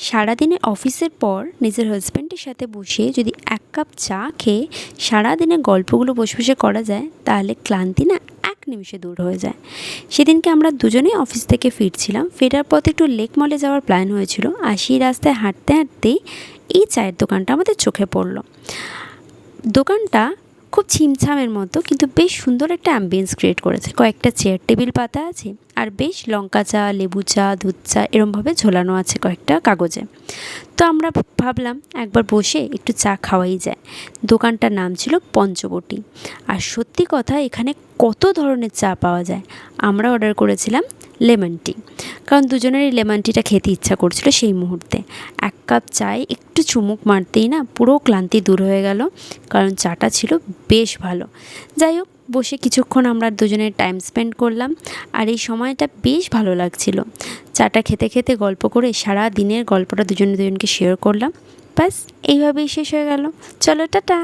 সারাদিনে অফিসের পর নিজের হাজব্যান্ডের সাথে বসে যদি এক কাপ চা খেয়ে সারাদিনের গল্পগুলো বসে বসে করা যায় তাহলে ক্লান্তি না এক নিমিষে দূর হয়ে যায়। সেদিনকে আমরা দুজনেই অফিস থেকে ফিরছিলাম। ফেরার পথে একটু লেক মলে যাওয়ার প্ল্যান হয়েছিল, আর সেই রাস্তায় হাঁটতে হাঁটতেই এই চায়ের দোকানটা আমাদের চোখে পড়লো। দোকানটা খুব ছিমছামের মতো, কিন্তু বেশ সুন্দর একটা অ্যাম্বিয়েন্স ক্রিয়েট করেছে। কয়েকটা চেয়ার টেবিল পাতা আছে, আর বেশ লঙ্কা চা, লেবু চা, দুধ চা এরমভাবে ঝোলানো আছে কয়েকটা কাগজে। তো আমরা ভাবলাম একবার বসে একটু চা খাওয়াই যায়। দোকানটার নাম ছিল পঞ্চবটী। আর সত্যি কথা, এখানে কত ধরনের চা পাওয়া যায়। আমরা অর্ডার করেছিলাম লেমন টি, কারণ দুজনেরই লেমন টিটা খেতে ইচ্ছা করছিল সেই মুহূর্তে। এক কাপ চায়ে একটু চুমুক মারতেই না পুরো ক্লান্তি দূর হয়ে গেল, কারণ চাটা ছিল বেশ ভালো। যাই হোক, বসে কিছুক্ষণ আমরা দুজনের টাইম স্পেন্ড করলাম, আর এই সময়টা বেশ ভালো লাগছিল। চাটা খেতে খেতে গল্প করে সারা দিনের গল্পটা দুজনে দুজনকে শেয়ার করলাম। ব্যাস এইভাবেই শেষ হয়ে গেল। চলো, টাটা।